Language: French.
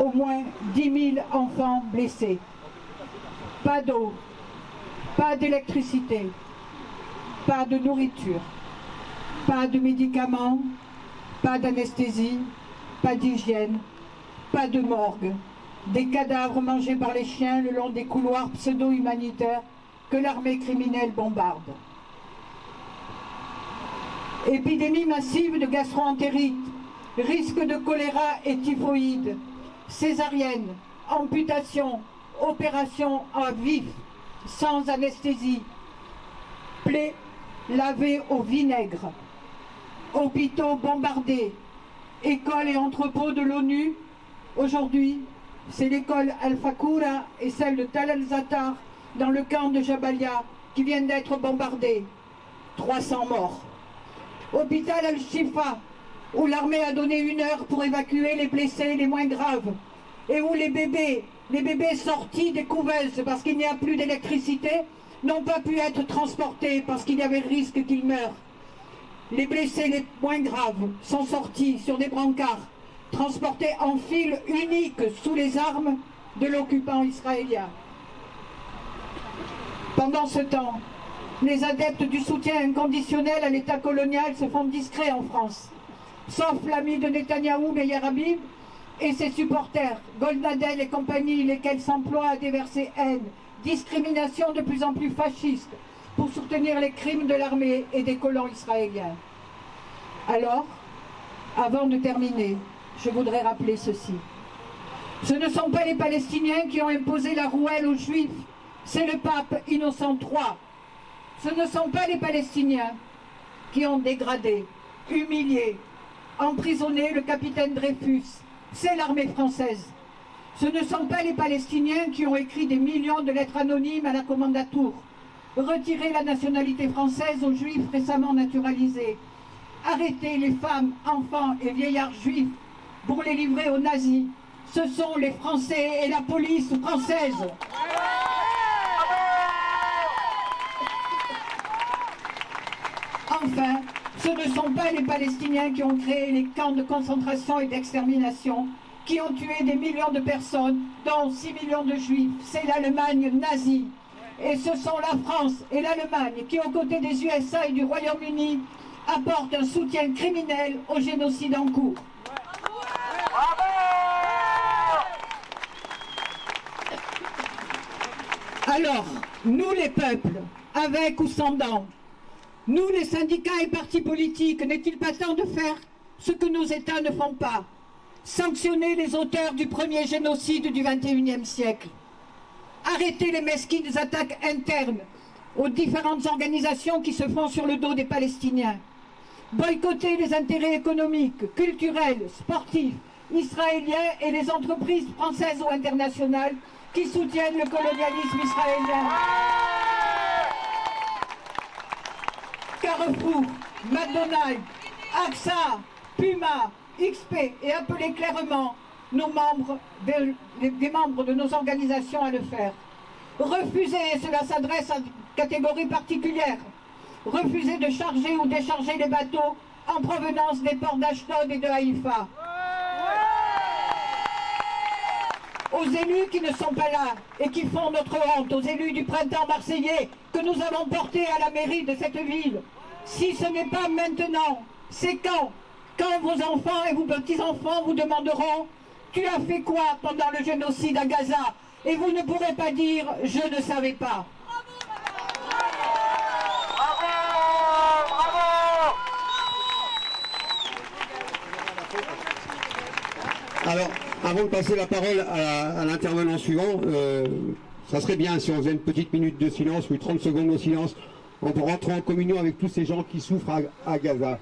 au moins 10 000 enfants blessés. Pas d'eau, pas d'électricité, pas de nourriture, pas de médicaments, pas d'anesthésie, pas d'hygiène, pas de morgue. Des cadavres mangés par les chiens le long des couloirs pseudo-humanitaires que l'armée criminelle bombarde. Épidémie massive de gastro-entérite, risque de choléra et typhoïde, césarienne, amputation, opération à vif, sans anesthésie, plaies lavées au vinaigre, hôpitaux bombardés, écoles et entrepôts de l'ONU. Aujourd'hui, c'est l'école Al-Fakura et celle de Tal al-Zatar dans le camp de Jabalia qui viennent d'être bombardées. 300 morts. Hôpital Al-Shifa, où l'armée a donné 1 heure pour évacuer les blessés les moins graves, et où les bébés sortis des couveuses parce qu'il n'y a plus d'électricité, n'ont pas pu être transportés parce qu'il y avait risque qu'ils meurent. Les blessés les moins graves sont sortis sur des brancards, transportés en file unique sous les armes de l'occupant israélien. Pendant ce temps, les adeptes du soutien inconditionnel à l'État colonial se font discrets en France, sauf l'ami de Netanyahou, Meir Habib, et ses supporters, Goldadel et compagnie, lesquels s'emploient à déverser haine, discrimination de plus en plus fasciste, pour soutenir les crimes de l'armée et des colons israéliens. Alors, avant de terminer, je voudrais rappeler ceci. Ce ne sont pas les Palestiniens qui ont imposé la rouelle aux Juifs, c'est le pape Innocent III. Ce ne sont pas les Palestiniens qui ont dégradé, humilié, emprisonné le capitaine Dreyfus, c'est l'armée française. Ce ne sont pas les Palestiniens qui ont écrit des millions de lettres anonymes à la Kommandantur, retiré la nationalité française aux Juifs récemment naturalisés, arrêté les femmes, enfants et vieillards juifs pour les livrer aux nazis. Ce sont les Français et la police française. Enfin, ce ne sont pas les Palestiniens qui ont créé les camps de concentration et d'extermination, qui ont tué des millions de personnes, dont 6 millions de juifs. C'est l'Allemagne nazie. Et ce sont la France et l'Allemagne qui, aux côtés des USA et du Royaume-Uni, apportent un soutien criminel au génocide en cours. Alors, nous les peuples, avec ou sans dents, nous les syndicats et partis politiques, n'est-il pas temps de faire ce que nos États ne font pas? Sanctionner les auteurs du premier génocide du XXIe siècle. Arrêter les mesquines attaques internes aux différentes organisations qui se font sur le dos des Palestiniens. Boycotter les intérêts économiques, culturels, sportifs, israéliens et les entreprises françaises ou internationales qui soutiennent le colonialisme israélien. Carrefour, McDonald's, AXA, Puma, XP et appeler clairement nos membres, des membres de nos organisations à le faire. Refuser, et cela s'adresse à une catégorie particulière, refuser de charger ou décharger les bateaux en provenance des ports d'Ashdod et de Haïfa. Aux élus qui ne sont pas là et qui font notre honte, aux élus du printemps marseillais que nous avons portés à la mairie de cette ville. Si ce n'est pas maintenant, c'est quand? Quand vos enfants et vos petits-enfants vous demanderont « Tu as fait quoi pendant le génocide à Gaza ?» Et vous ne pourrez pas dire « Je ne savais pas ». Alors, avant de passer la parole à l'intervenant suivant, ça serait bien si on faisait une petite minute de silence ou 30 secondes de silence pour rentrer en communion avec tous ces gens qui souffrent à Gaza.